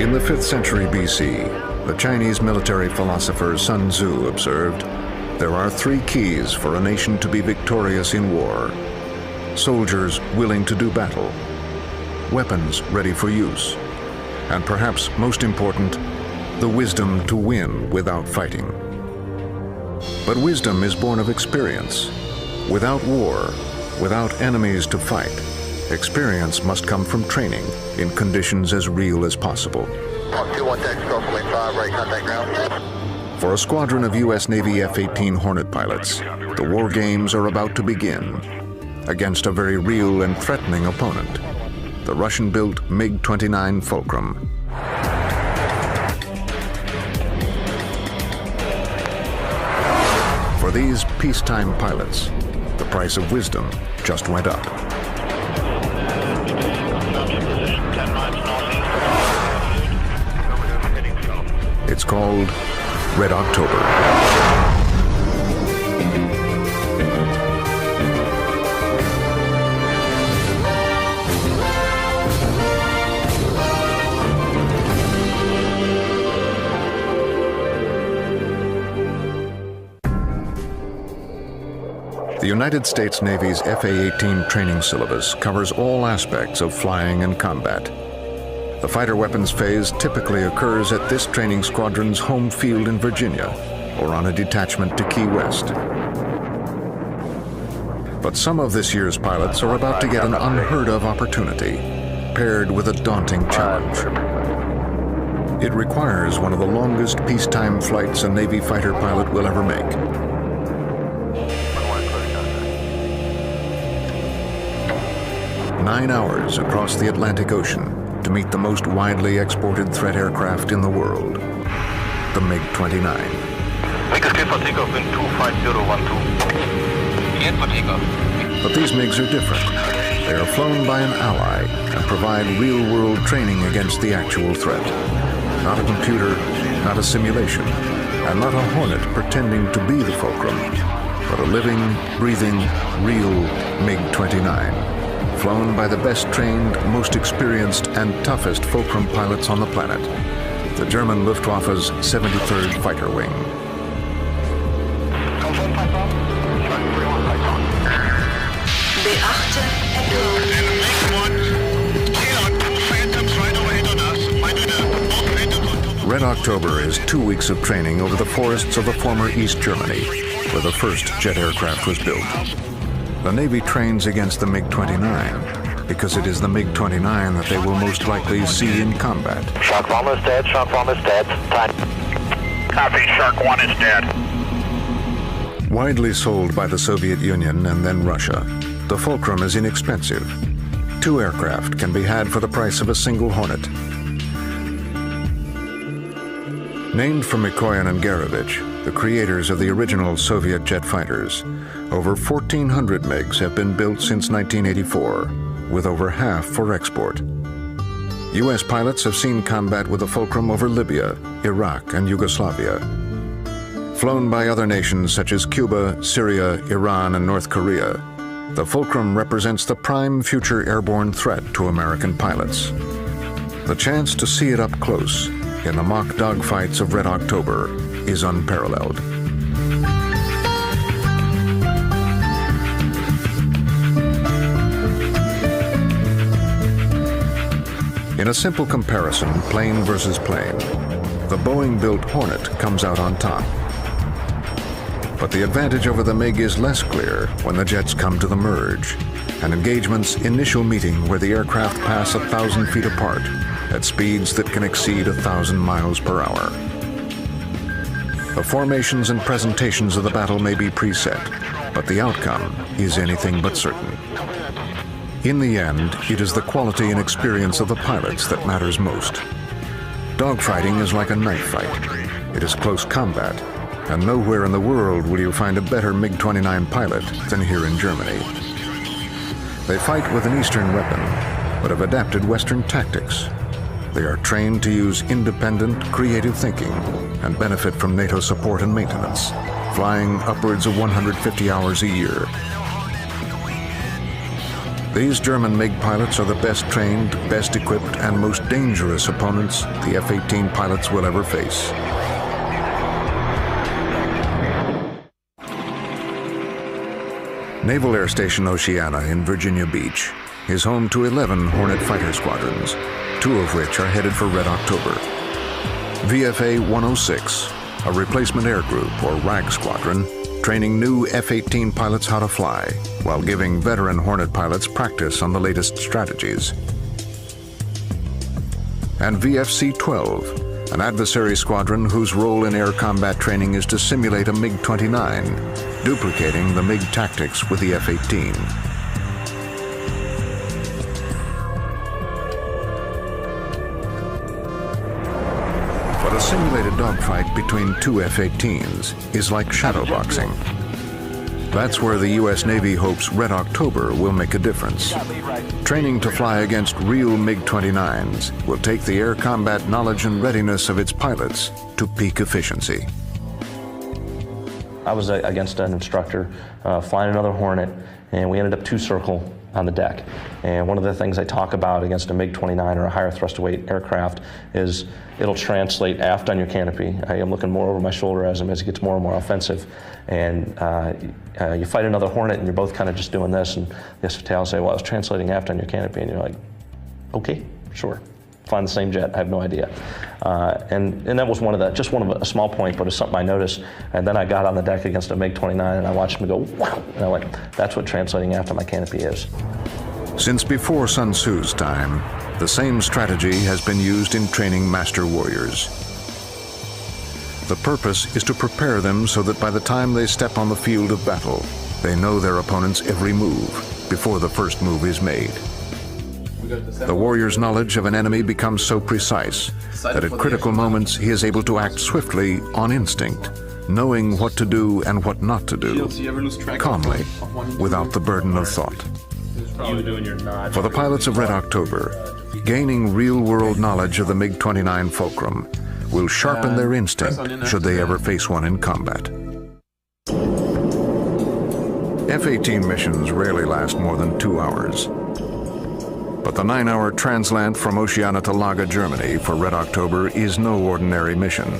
In the 5th century BC, the Chinese military philosopher Sun Tzu observed, "There are three keys for a nation to be victorious in war: soldiers willing to do battle, weapons ready for use, and perhaps most important, the wisdom to win without fighting." But wisdom is born of experience. Without war, without enemies to fight, experience must come from training in conditions as real as possible. For a squadron of U.S. Navy F-18 Hornet pilots, the war games are about to begin against a very real and threatening opponent, the Russian-built MiG-29 Fulcrum. For these peacetime pilots, the price of wisdom just went up. It's called Red October. The United States Navy's FA-18 training syllabus covers all aspects of flying and combat. The fighter weapons phase typically occurs at this training squadron's home field in Virginia or on a detachment to Key West. But some of this year's pilots are about to get an unheard of opportunity, paired with a daunting challenge. It requires one of the longest peacetime flights a Navy fighter pilot will ever make. "9 hours across the Atlantic Ocean to meet the most widely exported threat aircraft in the world, the MiG-29. MiG is clear for takeoff in 25012. Cleared for takeoff. But these MiGs are different. They are flown by an ally and provide real-world training against the actual threat. Not a computer, not a simulation, and not a Hornet pretending to be the Fulcrum, but a living, breathing, real MiG-29. Flown by the best trained, most experienced, and toughest Fulcrum pilots on the planet, the German Luftwaffe's 73rd Fighter Wing. Red October is 2 weeks of training over the forests of the former East Germany, where the first jet aircraft was built. The Navy trains against the MiG-29 because it is the MiG-29 that they will most likely see in combat. Shark 1 is dead, Shark 1 is dead. Time. Copy, Shark 1 is dead. Widely sold by the Soviet Union and then Russia, the Fulcrum is inexpensive. 2 aircraft can be had for the price of a single Hornet. Named for Mikoyan and Gurevich, the creators of the original Soviet jet fighters, over 1,400 MiGs have been built since 1984, with over half for export. U.S. pilots have seen combat with the Fulcrum over Libya, Iraq, and Yugoslavia. Flown by other nations such as Cuba, Syria, Iran, and North Korea, the Fulcrum represents the prime future airborne threat to American pilots. The chance to see it up close in the mock dogfights of Red October is unparalleled. In a simple comparison, plane versus plane, the Boeing-built Hornet comes out on top. But the advantage over the MiG is less clear when the jets come to the merge, an engagement's initial meeting where the aircraft pass 1,000 feet apart at speeds that can exceed 1,000 miles per hour. The formations and presentations of the battle may be preset, but the outcome is anything but certain. In the end, it is the quality and experience of the pilots that matters most. Dogfighting is like a knife fight. It is close combat, and nowhere in the world will you find a better MiG-29 pilot than here in Germany. They fight with an Eastern weapon, but have adapted Western tactics. They are trained to use independent, creative thinking and benefit from NATO support and maintenance, flying upwards of 150 hours a year. These German MiG pilots are the best trained, best equipped, and most dangerous opponents the F-18 pilots will ever face. Naval Air Station Oceana in Virginia Beach is home to 11 Hornet fighter squadrons, 2 of which are headed for Red October. VFA 106, a replacement air group or RAG squadron, training new F-18 pilots how to fly, while giving veteran Hornet pilots practice on the latest strategies. And VFC-12, an adversary squadron whose role in air combat training is to simulate a MiG-29, duplicating the MiG tactics with the F-18. But a simulated dogfight between 2 F-18s is like shadowboxing. That's where the U.S. Navy hopes Red October will make a difference. Training to fly against real MiG-29s will take the air combat knowledge and readiness of its pilots to peak efficiency. I was against an instructor flying another Hornet, and we ended up 2-circle on the deck. And one of the things I talk about against a MiG-29 or a higher thrust weight aircraft is it'll translate aft on your canopy. I am looking more over my shoulder as it gets more and more offensive. And you fight another Hornet and you're both kind of just doing this, and the SFTL will say, well, I was translating aft on your canopy. And you're like, okay, sure. Flying the same jet, I have no idea. And that was just one of a small point, but it's something I noticed. And then I got on the deck against a MiG-29 and I watched him go, wow. And I went, that's what translating aft on my canopy is. Since before Sun Tzu's time, the same strategy has been used in training master warriors. The purpose is to prepare them so that by the time they step on the field of battle, they know their opponent's every move before the first move is made. The warrior's knowledge of an enemy becomes so precise that at critical moments he is able to act swiftly on instinct, knowing what to do and what not to do, calmly, without the burden of thought. For the pilots of Red October, gaining real-world knowledge of the MiG-29 fulcrum will sharpen their instinct should they ever face one in combat. F-18 missions rarely last more than 2 hours. But the 9-hour translant from Oceana to Laga, Germany for Red October is no ordinary mission.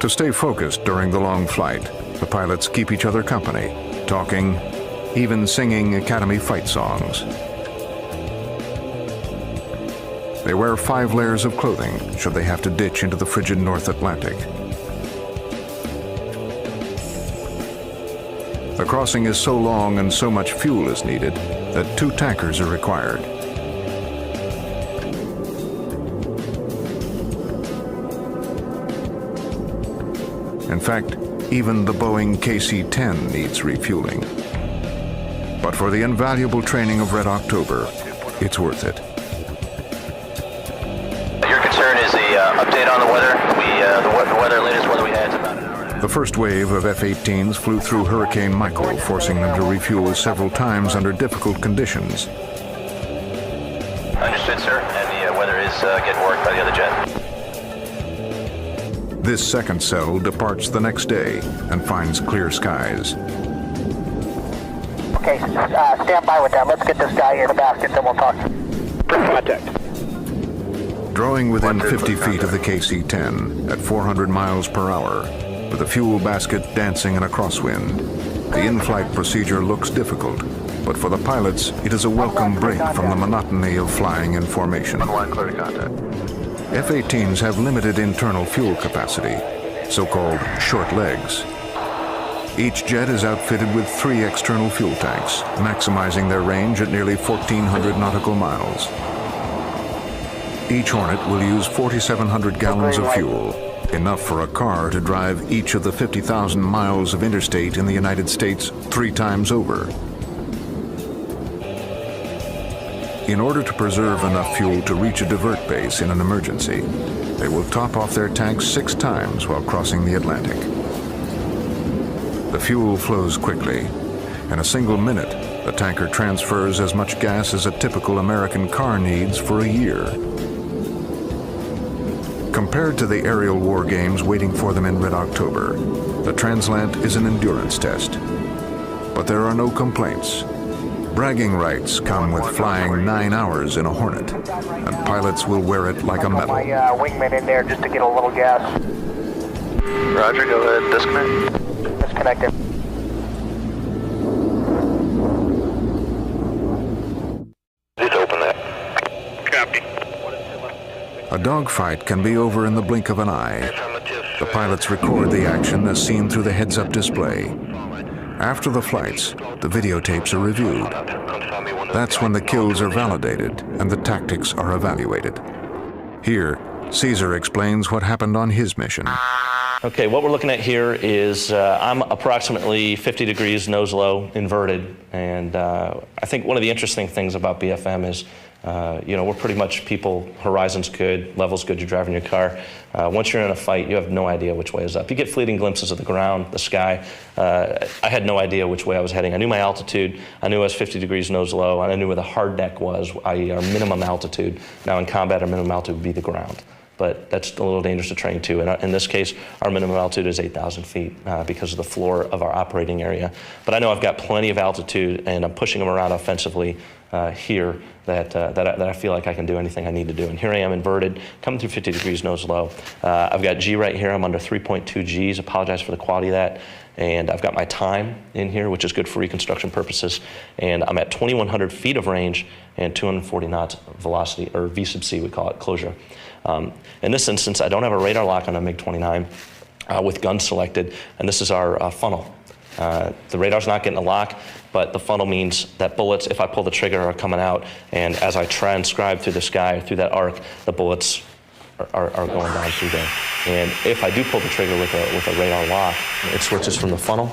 To stay focused during the long flight, the pilots keep each other company, talking, even singing Academy fight songs. They wear 5 layers of clothing should they have to ditch into the frigid North Atlantic. The crossing is so long and so much fuel is needed that 2 tankers are required. In fact, even the Boeing KC-10 needs refueling. But for the invaluable training of Red October, it's worth it. Your concern is the update on the weather. The latest weather we had is about an hour. The first wave of F-18s flew through Hurricane Michael, forcing them to refuel several times under difficult conditions. Understood, sir. And the weather is getting worked by the other jet. This second cell departs the next day and finds clear skies. Okay, stand by with that. Let's get this guy in the basket, then we'll talk. Contact. Drawing within 50 feet of the KC-10 at 400 miles per hour, with a fuel basket dancing in a crosswind, the in-flight procedure looks difficult, but for the pilots, it is a welcome break from the monotony of flying in formation. Clear contact. F-18s have limited internal fuel capacity, so-called short legs. Each jet is outfitted with 3 external fuel tanks, maximizing their range at nearly 1,400 nautical miles. Each Hornet will use 4,700 gallons of fuel, enough for a car to drive each of the 50,000 miles of interstate in the United States 3 times over. In order to preserve enough fuel to reach a divert base in an emergency, they will top off their tanks 6 times while crossing the Atlantic. The fuel flows quickly. In a single minute, the tanker transfers as much gas as a typical American car needs for a year. Compared to the aerial war games waiting for them in Red October, the translant is an endurance test. But there are no complaints. Bragging rights come with flying 9 hours in a Hornet, and pilots will wear it like a medal. My wingman in there just to get a little gas. Roger, go ahead, disconnect. Disconnected. Please open that. Copy. A dogfight can be over in the blink of an eye. The pilots record the action as seen through the heads-up display. After the flights, the videotapes are reviewed. That's when the kills are validated and the tactics are evaluated. Here, Caesar explains what happened on his mission. Okay, what we're looking at here is I'm approximately 50 degrees nose low, inverted, and I think one of the interesting things about BFM is we're pretty much people, horizon's good, level's good, you're driving your car. Once you're in a fight, you have no idea which way is up. You get fleeting glimpses of the ground, the sky. I had no idea which way I was heading. I knew my altitude, I knew I was 50 degrees nose low, and I knew where the hard deck was, i.e. our minimum altitude. Now in combat, our minimum altitude would be the ground. But that's a little dangerous to train to. And in this case, our minimum altitude is 8,000 feet because of the floor of our operating area. But I know I've got plenty of altitude, and I'm pushing them around offensively here that I feel like I can do anything I need to do. And here I am inverted, coming through 50 degrees nose low. I've got G right here. I'm under 3.2 Gs. Apologize for the quality of that. And I've got my time in here, which is good for reconstruction purposes. And I'm at 2,100 feet of range and 240 knots velocity, or V sub C, we call it, closure. In this instance, I don't have a radar lock on a MiG-29 with guns selected, and this is our funnel. The radar's not getting a lock, but the funnel means that bullets, if I pull the trigger, are coming out, and as I transcribe through the sky, through that arc, the bullets are going down through there. And if I do pull the trigger with a radar lock, it switches from the funnel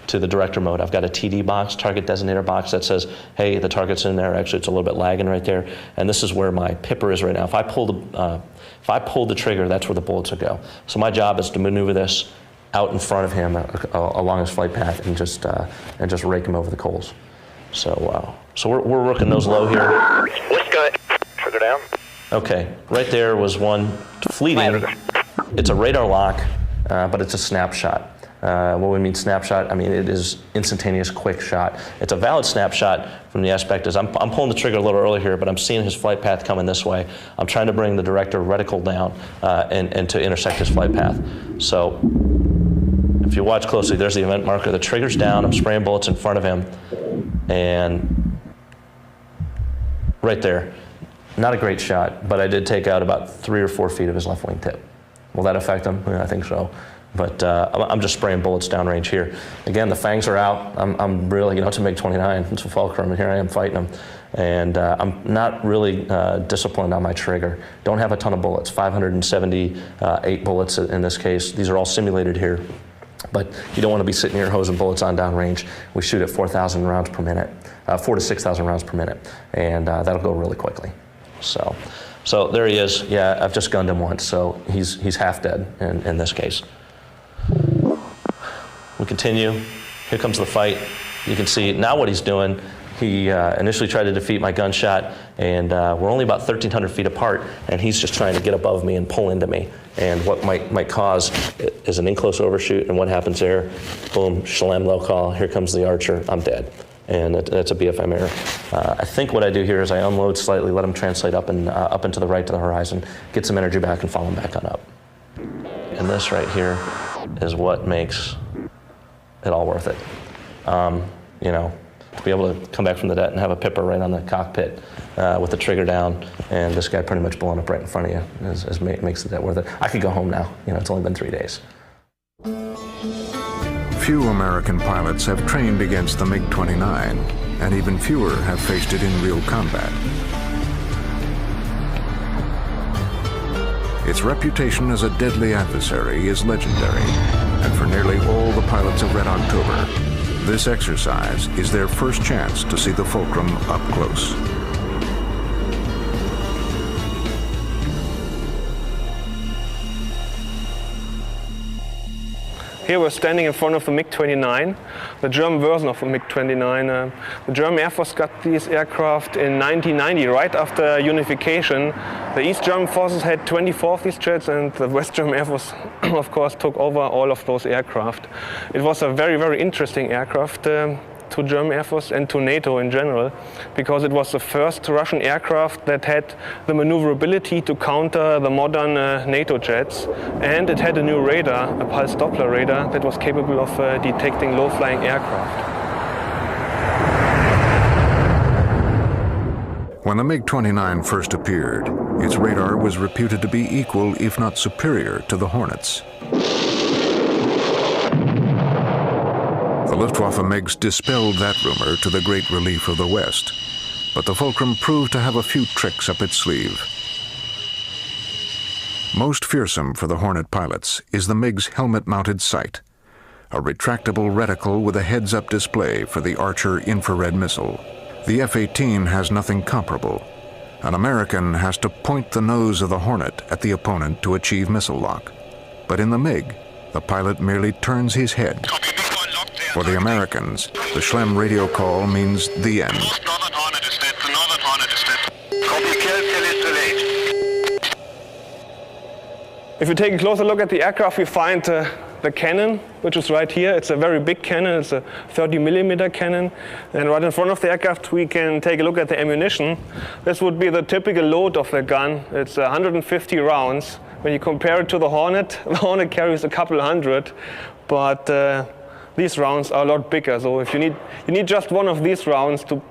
to the director mode. I've got a TD box, target designator box, that says, hey, the target's in there. Actually, it's a little bit lagging right there. And this is where my pipper is right now. If I pull the trigger, that's where the bullets will go. So my job is to maneuver this out in front of him along his flight path and just rake him over the coals. So we're working those low here. Let's go. Trigger down. Okay, right there was one fleeting. It's a radar lock, but it's a snapshot. What we mean snapshot, I mean it is instantaneous, quick shot. It's a valid snapshot from the aspect is I'm pulling the trigger a little early here, but I'm seeing his flight path coming this way. I'm trying to bring the director reticle down and to intersect his flight path. So if you watch closely, there's the event marker. The trigger's down, I'm spraying bullets in front of him, and right there. Not a great shot, but I did take out about 3 or 4 feet of his left wing tip. Will that affect him? Yeah, I think so. But I'm just spraying bullets downrange here. Again, the fangs are out. I'm really, it's a MiG-29, it's a Fulcrum, and here I am fighting them. And I'm not really disciplined on my trigger. Don't have a ton of bullets, 578 bullets in this case. These are all simulated here. But you don't want to be sitting here hosing bullets on downrange. We shoot at 4,000 rounds per minute, 4,000 to 6,000 rounds per minute, and that'll go really quickly. So there he is. Yeah, I've just gunned him once, so he's half dead in this case. We continue. Here comes the fight. You can see now what he's doing. He initially tried to defeat my gunshot, and we're only about 1,300 feet apart, and he's just trying to get above me and pull into me. And what might cause is an in-close overshoot, and what happens there? Boom, shalem low call. Here comes the archer. I'm dead. And that's a BFM error. I think what I do here is I unload slightly, let him translate up and to the right to the horizon, get some energy back, and follow him back on up. And this right here is what makes it all worth it. To be able to come back from the det and have a pipper right on the cockpit with the trigger down, and this guy pretty much blowing up right in front of you makes the det worth it. I could go home now. It's only been 3 days. Few American pilots have trained against the MiG-29, and even fewer have faced it in real combat. Its reputation as a deadly adversary is legendary, and for nearly all the pilots of Red October, this exercise is their first chance to see the Fulcrum up close. Here we're standing in front of the MiG-29, the German version of the MiG-29. The German Air Force got these aircraft in 1990, right after unification. The East German forces had 24 of these jets, and the West German Air Force, of course, took over all of those aircraft. It was a very, very interesting aircraft. to German Air Force and to NATO in general, because it was the first Russian aircraft that had the maneuverability to counter the modern NATO jets, and it had a new radar, a pulse Doppler radar, that was capable of detecting low-flying aircraft. When the MiG-29 first appeared, its radar was reputed to be equal, if not superior, to the Hornets. The Luftwaffe MiGs dispelled that rumor to the great relief of the West, but the Fulcrum proved to have a few tricks up its sleeve. Most fearsome for the Hornet pilots is the MiG's helmet-mounted sight, a retractable reticle with a heads-up display for the Archer infrared missile. The F-18 has nothing comparable. An American has to point the nose of the Hornet at the opponent to achieve missile lock. But in the MiG, the pilot merely turns his head. For the Americans, the Schlem radio call means the end. Northern Hornet is dead. The Northern Hornet is dead. Copy, kill is delayed. If you take a closer look at the aircraft, we find the cannon, which is right here. It's a very big cannon. It's a 30mm cannon. And right in front of the aircraft, we can take a look at the ammunition. This would be the typical load of the gun. It's 150 rounds. When you compare it to the Hornet carries a couple hundred, but these rounds are a lot bigger. So if you need just one of these rounds to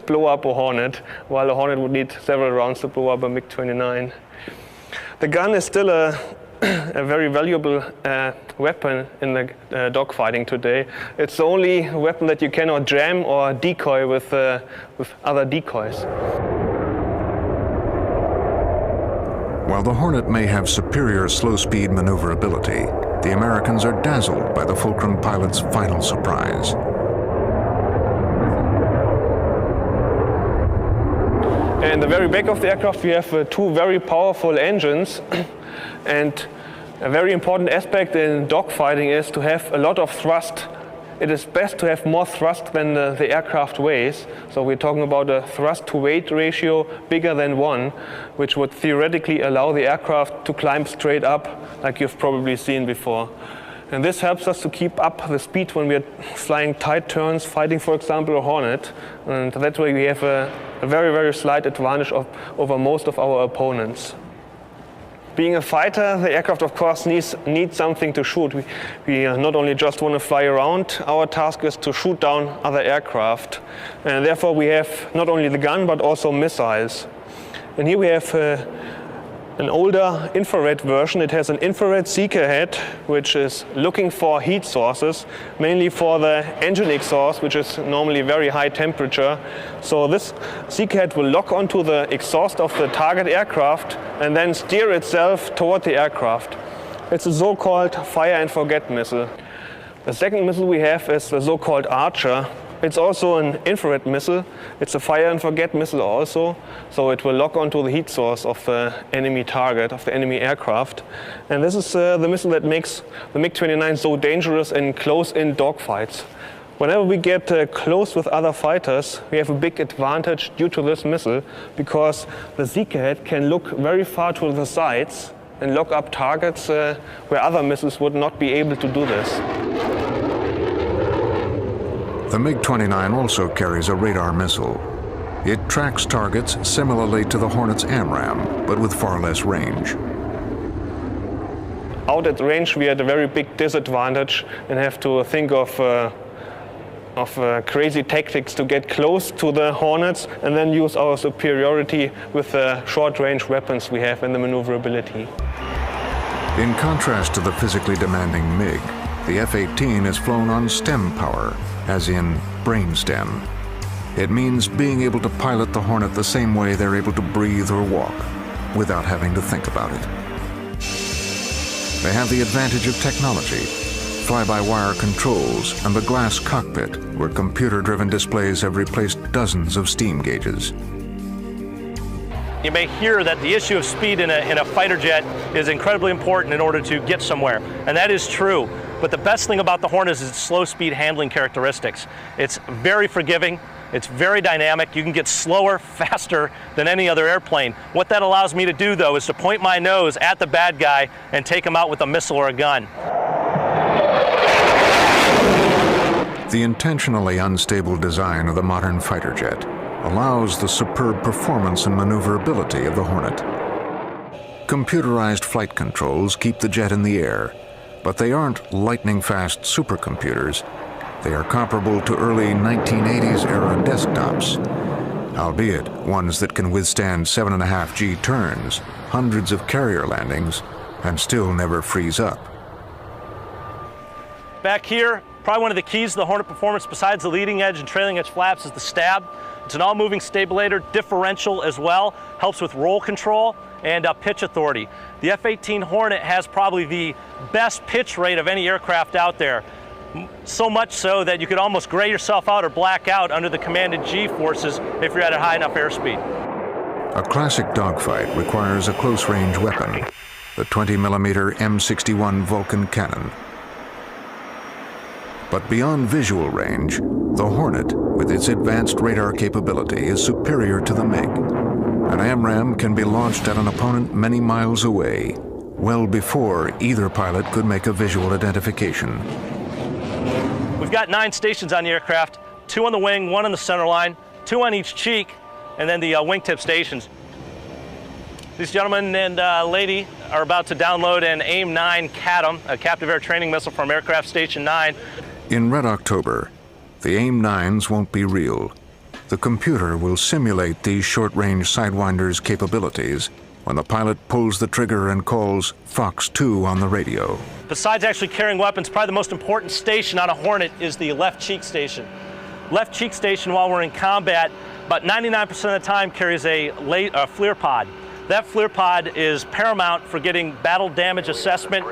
blow up a Hornet, while a Hornet would need several rounds to blow up a MiG-29. The gun is still a very valuable weapon in the dogfighting today. It's the only weapon that you cannot jam or decoy with other decoys. While the Hornet may have superior slow-speed maneuverability, the Americans are dazzled by the Fulcrum pilot's final surprise. In the very back of the aircraft, we have two very powerful engines. And a very important aspect in dogfighting is to have a lot of thrust. It is best to have more thrust than the aircraft weighs. So we're talking about a thrust-to-weight ratio bigger than 1, which would theoretically allow the aircraft to climb straight up, like you've probably seen before. And this helps us to keep up the speed when we're flying tight turns, fighting, for example, a Hornet. And that way we have a very, very slight advantage over most of our opponents. Being a fighter, the aircraft, of course, needs something to shoot. We not only just want to fly around, our task is to shoot down other aircraft. And therefore, we have not only the gun, but also missiles. And here we have an older infrared version. It has an infrared seeker head, which is looking for heat sources, mainly for the engine exhaust, which is normally very high temperature. So this seeker head will lock onto the exhaust of the target aircraft and then steer itself toward the aircraft. It's a so-called fire and forget missile. The second missile we have is the so-called Archer. It's also an infrared missile. It's a fire and forget missile also. So it will lock onto the heat source of the enemy target, of the enemy aircraft. And this is the missile that makes the MiG-29 so dangerous in close-in dogfights. Whenever we get close with other fighters, we have a big advantage due to this missile, because the seeker head can look very far to the sides and lock up targets where other missiles would not be able to do this. The MiG-29 also carries a radar missile. It tracks targets similarly to the Hornet's AMRAAM, but with far less range. Out at range, we had a very big disadvantage and have to think of crazy tactics to get close to the Hornets and then use our superiority with the short-range weapons we have and the maneuverability. In contrast to the physically demanding MiG, the F-18 is flown on STEM power, as in brainstem. It means being able to pilot the Hornet the same way they're able to breathe or walk, without having to think about it. They have the advantage of technology, fly-by-wire controls, and the glass cockpit, where computer-driven displays have replaced dozens of steam gauges. You may hear that the issue of speed in a fighter jet is incredibly important in order to get somewhere, and that is true. But the best thing about the Hornet is its slow speed handling characteristics. It's very forgiving, it's very dynamic, you can get slower, faster than any other airplane. What that allows me to do, though, is to point my nose at the bad guy and take him out with a missile or a gun. The intentionally unstable design of the modern fighter jet allows the superb performance and maneuverability of the Hornet. Computerized flight controls keep the jet in the air, but they aren't lightning-fast supercomputers. They are comparable to early 1980s-era desktops, albeit ones that can withstand 7.5G turns, hundreds of carrier landings, and still never freeze up. Back here, probably one of the keys to the Hornet performance besides the leading edge and trailing edge flaps is the stab. It's an all-moving stabilator, differential as well, helps with roll control and pitch authority. The F-18 Hornet has probably the best pitch rate of any aircraft out there. So much so that you could almost gray yourself out or black out under the commanded G-forces if you're at a high enough airspeed. A classic dogfight requires a close-range weapon, the 20mm M61 Vulcan cannon. But beyond visual range, the Hornet, with its advanced radar capability, is superior to the MiG. An AMRAAM can be launched at an opponent many miles away, well before either pilot could make a visual identification. We've got 9 stations on the aircraft, 2 on the wing, 1 on the center line, 2 on each cheek, and then the wingtip stations. These gentlemen and lady are about to download an AIM-9 CATM, a captive air training missile from Aircraft Station 9. In Red October, the AIM-9s won't be real. The computer will simulate these short-range Sidewinder's capabilities when the pilot pulls the trigger and calls Fox 2 on the radio. Besides actually carrying weapons, probably the most important station on a Hornet is the left cheek station. Left cheek station, while we're in combat, about 99% of the time carries a FLIR pod. That FLIR pod is paramount for getting battle damage assessment,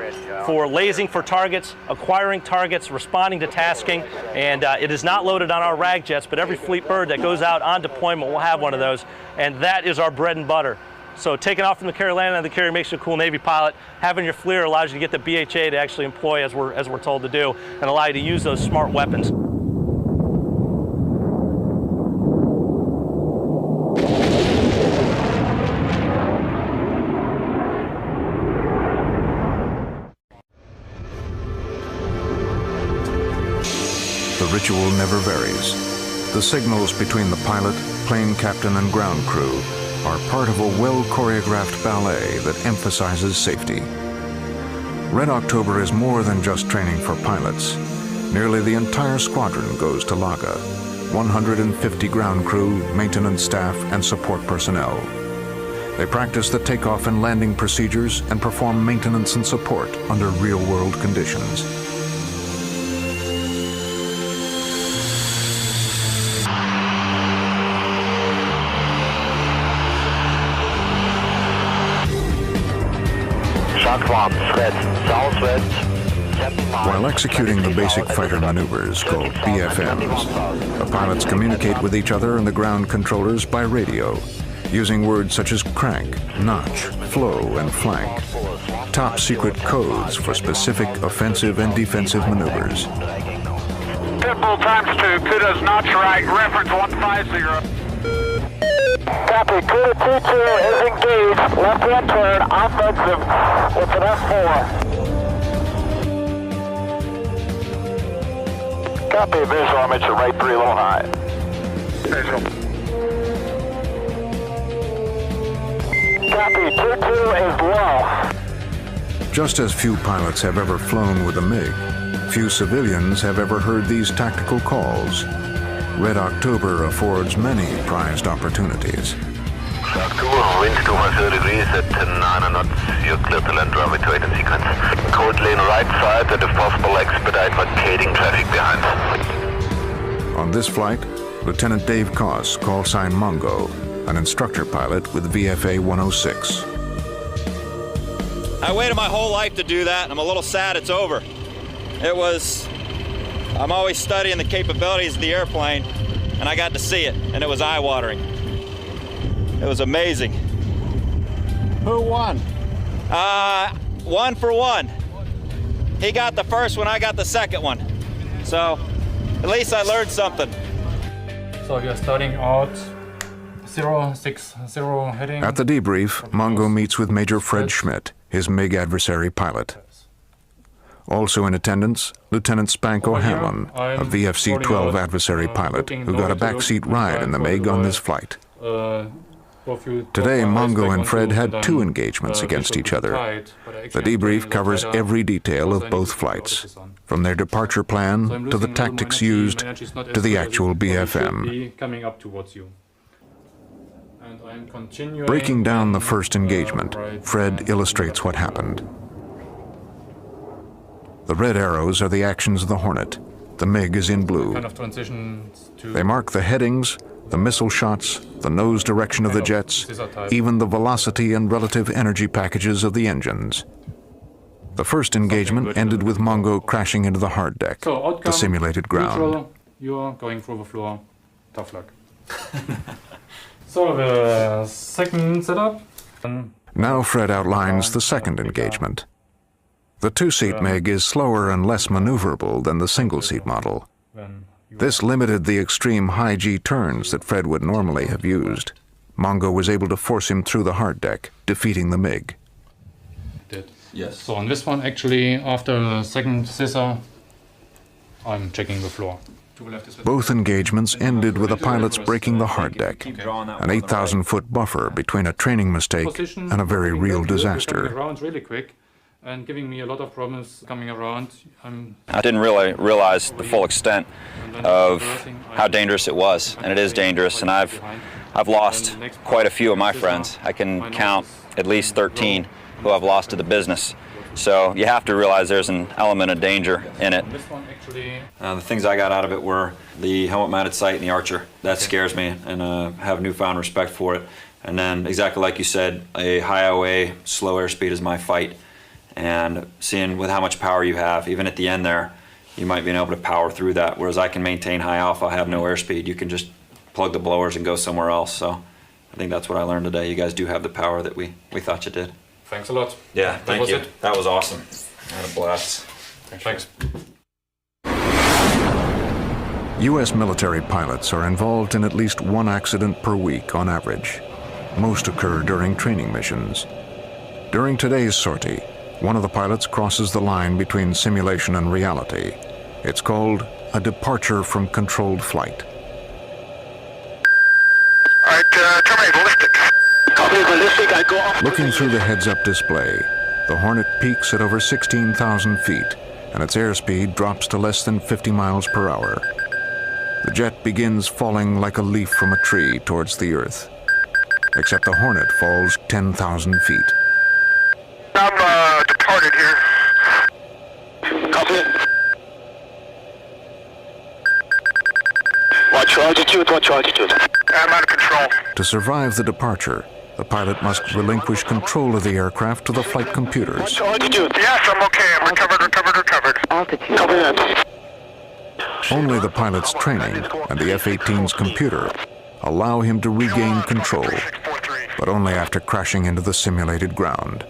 for lasing for targets, acquiring targets, responding to tasking, and it is not loaded on our RAG jets, but every fleet bird that goes out on deployment will have one of those, and that is our bread and butter. So taking off from the carrier, landing on the carrier makes you a cool Navy pilot. Having your FLIR allows you to get the BHA to actually employ as we're told to do, and allow you to use those smart weapons. The ritual never varies. The signals between the pilot, plane captain, and ground crew are part of a well-choreographed ballet that emphasizes safety. Red October is more than just training for pilots. Nearly the entire squadron goes to Laga. 150 ground crew, maintenance staff, and support personnel. They practice the takeoff and landing procedures and perform maintenance and support under real-world conditions. While executing the basic fighter maneuvers called BFMs, the pilots communicate with each other and the ground controllers by radio, using words such as crank, notch, flow, and flank. Top secret codes for specific offensive and defensive maneuvers. Pitbull ×2, kudos notch right, reference 150. Copy, Kuda 2-2 is engaged, left-hand turn, offensive, with an F4. Copy, visual, I'm at your right 3 a little high. Visual. Copy, 2-2 is low. Just as few pilots have ever flown with a MiG, few civilians have ever heard these tactical calls. Red October affords many prized opportunities. Wind 230 degrees at 9 knots. You're clear to land runway 28 in sequence. Code lane right side and if possible expedite blockading traffic behind. On this flight, Lieutenant Dave Koss, call sign Mongo, an instructor pilot with VFA 106. I waited my whole life to do that, and I'm a little sad it's over. I'm always studying the capabilities of the airplane, and I got to see it, and it was eye-watering. It was amazing. Who won? 1 for 1. He got the first one, I got the second one. So, at least I learned something. So you're starting out 060 heading. At the debrief, Mongo meets with Major Fred Schmidt, his MiG adversary pilot. Also in attendance, Lieutenant Spanko Hanlon, a VFC-12 adversary pilot who got a backseat ride in the MiG on this flight. Today, Mongo and Fred had 2 engagements against each other. The debrief covers every detail of both flights, from their departure plan to the tactics used to the actual BFM. Breaking down the first engagement, Fred illustrates what happened. The red arrows are the actions of the Hornet. The MiG is in blue. They mark the headings, the missile shots, the nose direction of the jets, even the velocity and relative energy packages of the engines. The first engagement ended with Mongo crashing into the hard deck, the simulated ground. You're going through the floor. Tough luck. So the second setup. Now Fred outlines the second engagement. The 2-seat MiG is slower and less maneuverable than the single-seat model. This limited the extreme high G turns that Fred would normally have used. Mongo was able to force him through the hard deck, defeating the MiG. Yes. So on this one, actually, after the second scissor, I'm checking the floor. Both engagements ended with the pilots breaking the hard deck, an 8,000-foot buffer between a training mistake and a very real disaster. Really quick. And giving me a lot of problems coming around. I didn't really realize the full extent of how dangerous it was, and it is dangerous, and I've lost quite a few of my friends. I can count at least 13 who I've lost to the business. So you have to realize there's an element of danger in it. The things I got out of it were the helmet-mounted sight and the Archer. That scares me, and I have newfound respect for it. And then, exactly like you said, a high OA, slow airspeed is my fight. And seeing with how much power you have, even at the end there, you might be able to power through that. Whereas I can maintain high alpha, I have no airspeed. You can just plug the blowers and go somewhere else. So I think that's what I learned today. You guys do have the power that we thought you did. Thanks a lot. Yeah, thank you. That was awesome. I had a blast. Thanks. U.S. military pilots are involved in at least 1 accident per week on average. Most occur during training missions. During today's sortie, one of the pilots crosses the line between simulation and reality. It's called a departure from controlled flight. All right, terminate ballistics. Copy ballistic, I go off. Looking through the heads-up display, the Hornet peaks at over 16,000 feet, and its airspeed drops to less than 50 miles per hour. The jet begins falling like a leaf from a tree towards the Earth, except the Hornet falls 10,000 feet. I'm departed here. Copy. Watch your altitude, watch your altitude. I'm out of control. To survive the departure, the pilot must relinquish control of the aircraft to the flight computers. Watch your altitude. Yes, I'm okay. I'm recovered. Altitude. Copy that. Only the pilot's training and the F-18's computer allow him to regain control, but only after crashing into the simulated ground.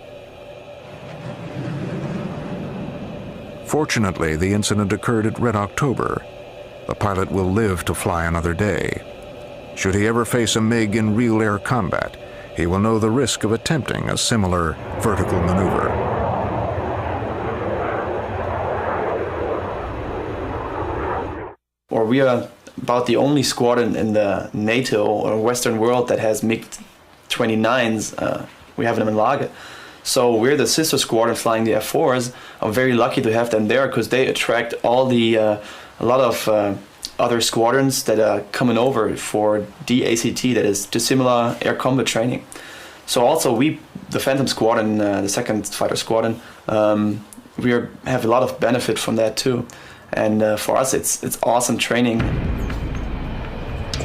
Fortunately, the incident occurred at Red October. The pilot will live to fly another day. Should he ever face a MiG in real air combat, he will know the risk of attempting a similar vertical maneuver. Or we are about the only squadron in the NATO or Western world that has MiG-29s. We have them in Lage. So we're the sister squadron flying the F4s. I'm very lucky to have them there because they attract all the a lot of other squadrons that are coming over for DACT, that is dissimilar air combat training. So also we, the Phantom Squadron, the 2nd Fighter Squadron, we have a lot of benefit from that too. And for us, it's awesome training.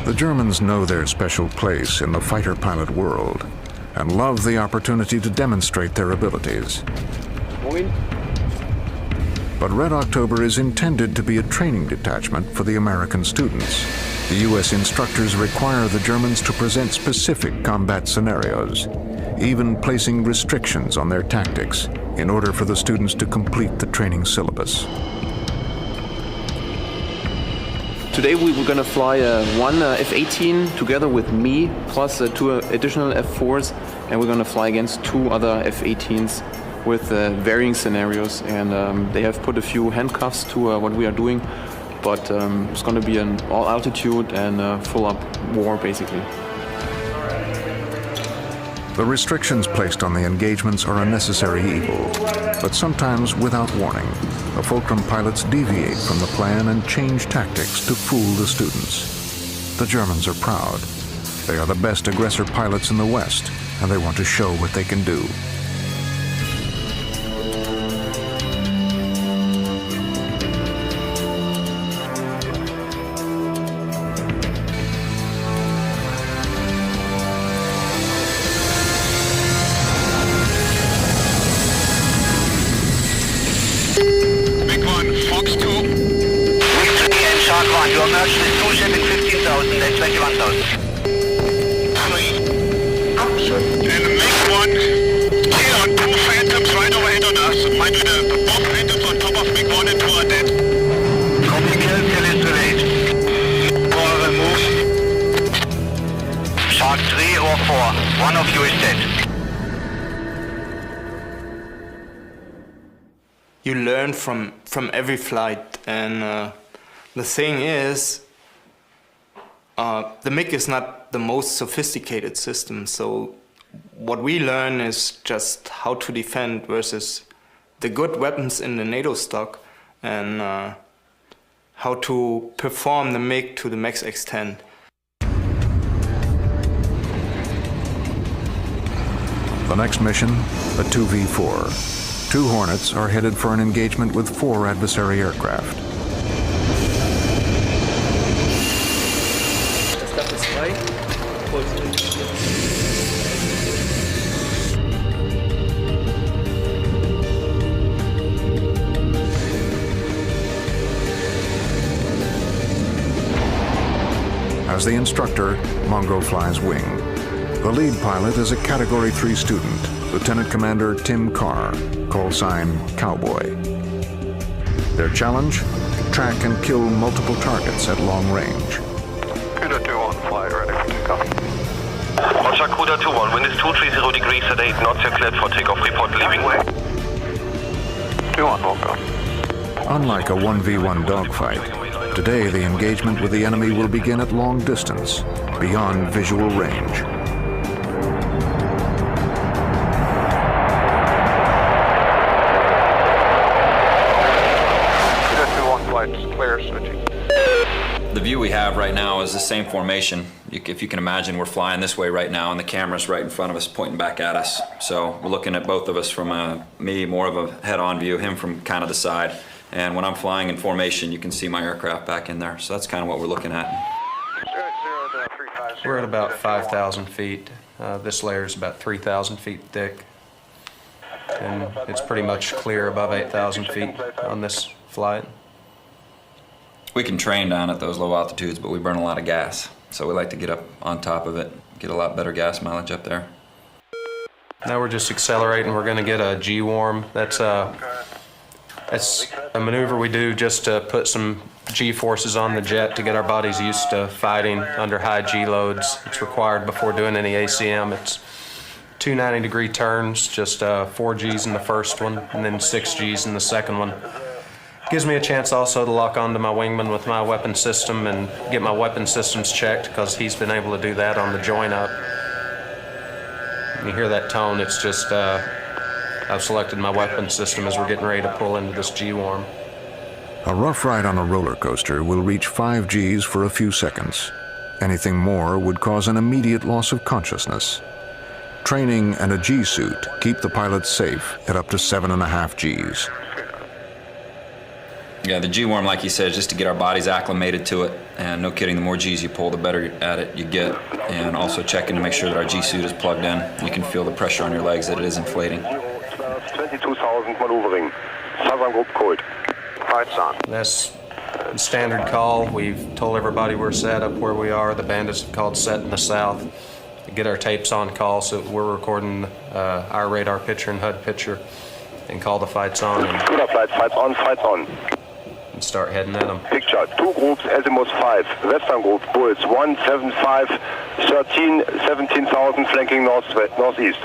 The Germans know their special place in the fighter pilot world and love the opportunity to demonstrate their abilities. But Red October is intended to be a training detachment for the American students. The U.S. instructors require the Germans to present specific combat scenarios, even placing restrictions on their tactics in order for the students to complete the training syllabus. Today we were going to fly one F-18 together with me, plus 2 additional F-4s, and we're going to fly against 2 other F-18s with varying scenarios, and they have put a few handcuffs to what we are doing, but it's going to be an all altitude and full up war basically. The restrictions placed on the engagements are a necessary evil, but sometimes without warning, the Fulcrum pilots deviate from the plan and change tactics to fool the students. The Germans are proud. They are the best aggressor pilots in the West, and they want to show what they can do. Your merchant is 2 shipping 15,000 and 21,000. And MiG-1 here on 2 Phantoms right overhead on us. Mind you, the both Phantoms on top of MiG-1 and 2 are dead. Copy, kill is delayed. For remove. Shark 3 or 4. One of you is dead. You learn from every flight, and the thing is, the MiG is not the most sophisticated system, so what we learn is just how to defend versus the good weapons in the NATO stock, and how to perform the MiG to the max extent. The next mission, a 2v4. 2 Hornets are headed for an engagement with 4 adversary aircraft. As the instructor, Mongo flies wing. The lead pilot is a Category 3 student, Lieutenant Commander Tim Carr, call sign Cowboy. Their challenge? Track and kill multiple targets at long range. Cuda 2-1, fly ready for takeoff. Roger, Cuda 2-1, wind is 230 degrees at 8 knots, you're cleared for takeoff, report leaving. 2-1, Mongo. Unlike a 1v1 dogfight, today the engagement with the enemy will begin at long distance, beyond visual range. The view we have right now is the same formation. If you can imagine, we're flying this way right now and the camera's right in front of us pointing back at us. So we're looking at both of us from me more of a head-on view, him from kind of the side. And when I'm flying in formation, you can see my aircraft back in there. So that's kind of what we're looking at. We're at about 5,000 feet. This layer is about 3,000 feet thick. And it's pretty much clear above 8,000 feet on this flight. We can train down at those low altitudes, but we burn a lot of gas. So we like to get up on top of it, get a lot better gas mileage up there. Now we're just accelerating. We're going to get a G-warm. That's a maneuver we do just to put some G-forces on the jet to get our bodies used to fighting under high G loads. It's required before doing any ACM. It's 2 90-degree turns, just 4 Gs in the first one, and then 6 Gs in the second one. Gives me a chance also to lock onto my wingman with my weapon system and get my weapon systems checked, because he's been able to do that on the join up. When you hear that tone, it's just I've selected my weapon system as we're getting ready to pull into this G-warm. A rough ride on a roller coaster will reach 5 Gs for a few seconds. Anything more would cause an immediate loss of consciousness. Training and a G-suit keep the pilots safe at up to 7.5 Gs. Yeah, the G-worm, like you said, is just to get our bodies acclimated to it. And no kidding, the more Gs you pull, the better at it you get. And also checking to make sure that our G-suit is plugged in. You can feel the pressure on your legs that it is inflating. 22,000 maneuvering. Southern group code. Fights on. That's the standard call. We've told everybody we're set up where we are. The bandits have called set in the south. We get our tapes on call, so we're recording our radar picture and HUD picture and call the fights on. Good flight, fights on. And start heading at them. Picture, 2 groups, azimuth 5. Western group, Bulls, 175, 13, 17,000, flanking northeast.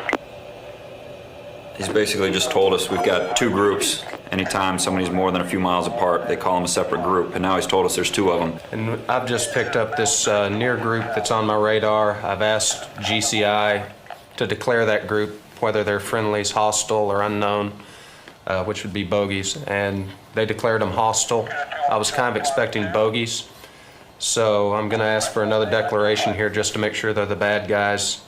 He's basically just told us we've got two groups. Anytime somebody's more than a few miles apart, they call them a separate group, and now he's told us there's two of them. And I've just picked up this near group that's on my radar. I've asked GCI to declare that group, whether they're friendlies, hostile, or unknown, which would be bogeys, and they declared them hostile. I was kind of expecting bogeys, so I'm going to ask for another declaration here just to make sure they're the bad guys.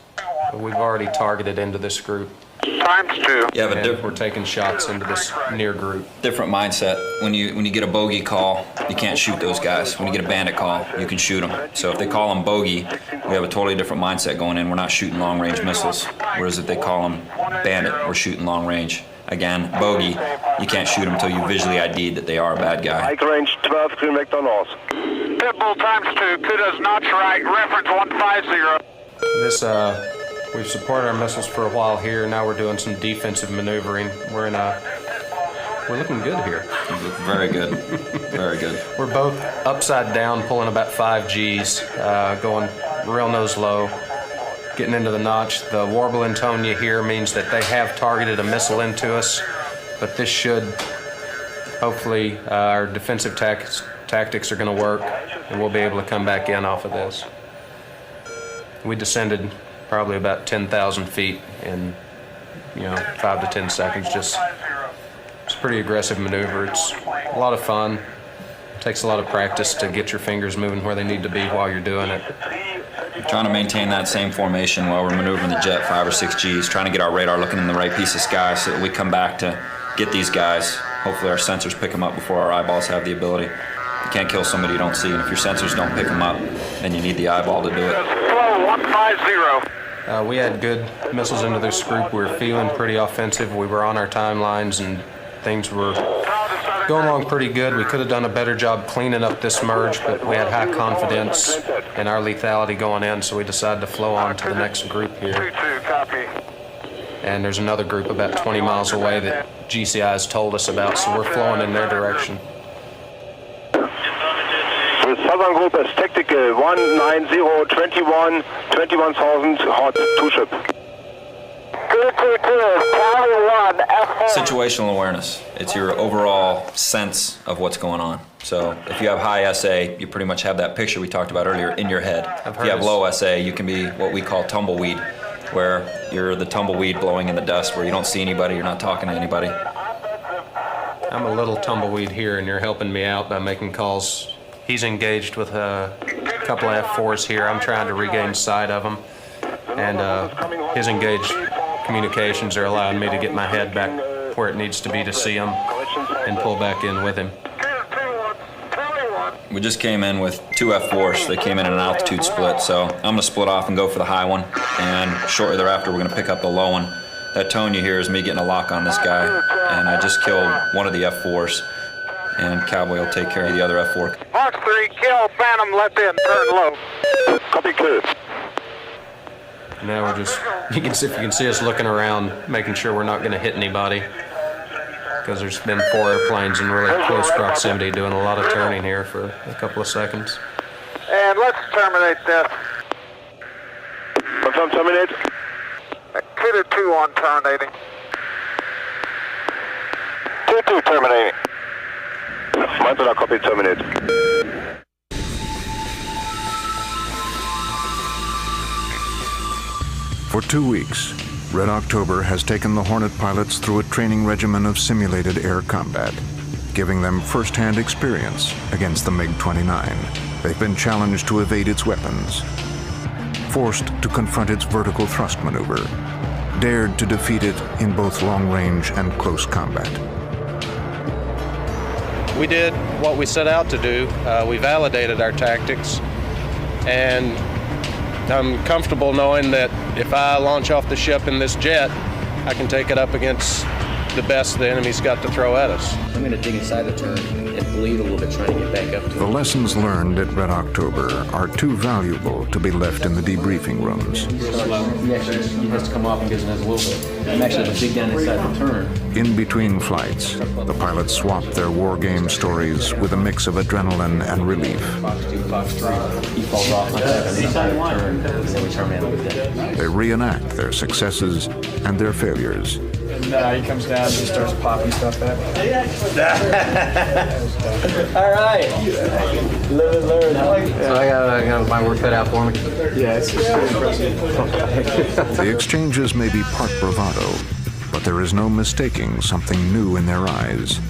We've already targeted into this group. ×2. Yeah, but we're taking shots into this near group. Different mindset. When you get a bogey call, you can't shoot those guys. When you get a bandit call, you can shoot them. So if they call them bogey, we have a totally different mindset going in. We're not shooting long-range missiles. Whereas if they call them bandit, we're shooting long-range. Again, bogey, you can't shoot them until you visually ID'd that they are a bad guy. Mike range 12, green vector north. Pitbull ×2, kudos notch right, reference 150. This, we've supported our missiles for a while here. Now we're doing some defensive maneuvering. We're looking good here. You look very good, very good. We're both upside down, pulling about 5 Gs, going real nose low, getting into the notch. The warble and tone you hear means that they have targeted a missile into us, but this should, hopefully, our defensive tactics are going to work, and we'll be able to come back in off of this. We descended probably about 10,000 feet in, 5 to 10 seconds. It's a pretty aggressive maneuver. It's a lot of fun. It takes a lot of practice to get your fingers moving where they need to be while you're doing it. We're trying to maintain that same formation while we're maneuvering the jet 5 or 6 Gs, trying to get our radar looking in the right piece of sky so that we come back to get these guys. Hopefully our sensors pick them up before our eyeballs have the ability. You can't kill somebody you don't see, and if your sensors don't pick them up, then you need the eyeball to do it. Slow 150. We had good missiles into this group. We were feeling pretty offensive. We were on our timelines, and things were going along pretty good. We could have done a better job cleaning up this merge, but we had high confidence in our lethality going in, so we decided to flow on to the next group here. And there's another group about 20 miles away that GCI has told us about, so we're flowing in their direction. The southern group is tactical 19021, 21,000 hot, 2 ship. 222, Charlie 1, F4. Situational awareness. It's your overall sense of what's going on. So if you have high SA, you pretty much have that picture we talked about earlier in your head. If you have low SA, you can be what we call tumbleweed, where you're the tumbleweed blowing in the dust, where you don't see anybody, you're not talking to anybody. I'm a little tumbleweed here, and you're helping me out by making calls. He's engaged with a couple of F4s here. I'm trying to regain sight of him, and his engaged communications are allowing me to get my head back where it needs to be to see him and pull back in with him. We just came in with 2 F4s. They came in an altitude split, so I'm going to split off and go for the high one, and shortly thereafter we're going to pick up the low one. That tone you hear is me getting a lock on this guy, and I just killed one of the F4s, and Cowboy will take care of the other F4. Mark 3, kill Phantom, left in, turn low. Copy, clear. Now we're just, you can see us looking around, making sure we're not going to hit anybody, because there's been 4 airplanes in really close proximity doing a lot of turning here for a couple of seconds. And let's terminate this. Confirm terminate. Kidder 2 on terminating. 2-2 terminating. Mantula, copy, terminate. For 2 weeks, Red October has taken the Hornet pilots through a training regimen of simulated air combat, giving them first-hand experience against the MiG-29. They've been challenged to evade its weapons, forced to confront its vertical thrust maneuver, dared to defeat it in both long-range and close combat. We did what we set out to do. We validated our tactics, and I'm comfortable knowing that if I launch off the ship in this jet, I can take it up against the best the enemy's got to throw at us. I'm going to dig inside the turn and bleed a little bit, trying to get back up to it. The lessons learned at Red October are too valuable to be left in the debriefing rooms. He has to come off and get us a little bit. I'm actually going to dig down inside the turn. In between flights, the pilots swap their war game stories with a mix of adrenaline and relief. Fox 2, Fox 3. He falls off my turn, and then we terminate with that. They reenact their successes and their failures Nah, he comes down and he starts popping stuff back. All right. Live and learn. So I got my work cut out for me. Yeah, it's pretty impressive. The exchanges may be part bravado, but there is no mistaking something new in their eyes.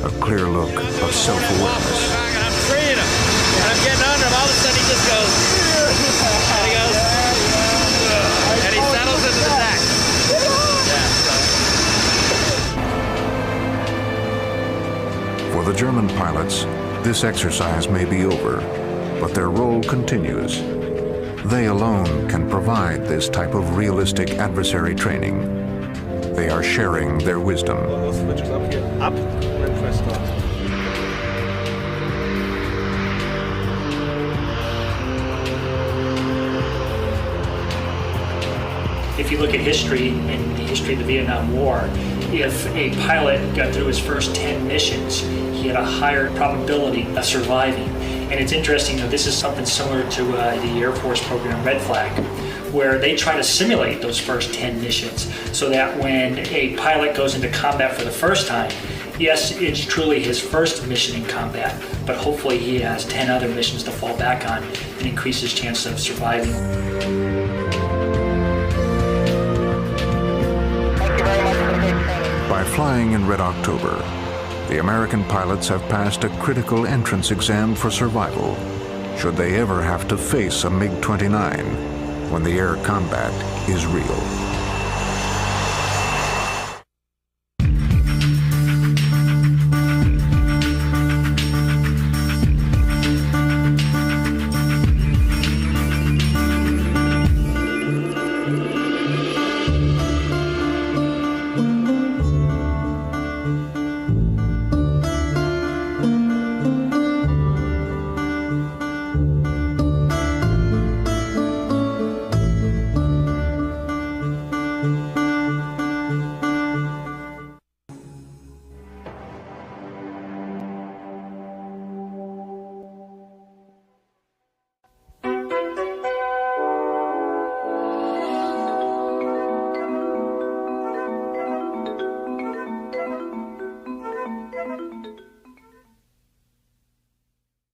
A clear look of self-awareness. I'm freeing him, and I'm getting under him. All of a sudden he just goes, and he goes, and he settles into the deck. For the German pilots, this exercise may be over, but their role continues. They alone can provide this type of realistic adversary training. They are sharing their wisdom. Up and press start. If you look at history, in the history of the Vietnam War, if a pilot got through his first 10 missions, he had a higher probability of surviving. And it's interesting that this is something similar to the Air Force program Red Flag, where they try to simulate those first 10 missions so that when a pilot goes into combat for the first time, yes, it's truly his first mission in combat, but hopefully he has 10 other missions to fall back on and increase his chance of surviving. By flying in Red October, the American pilots have passed a critical entrance exam for survival, should they ever have to face a MiG-29 when the air combat is real.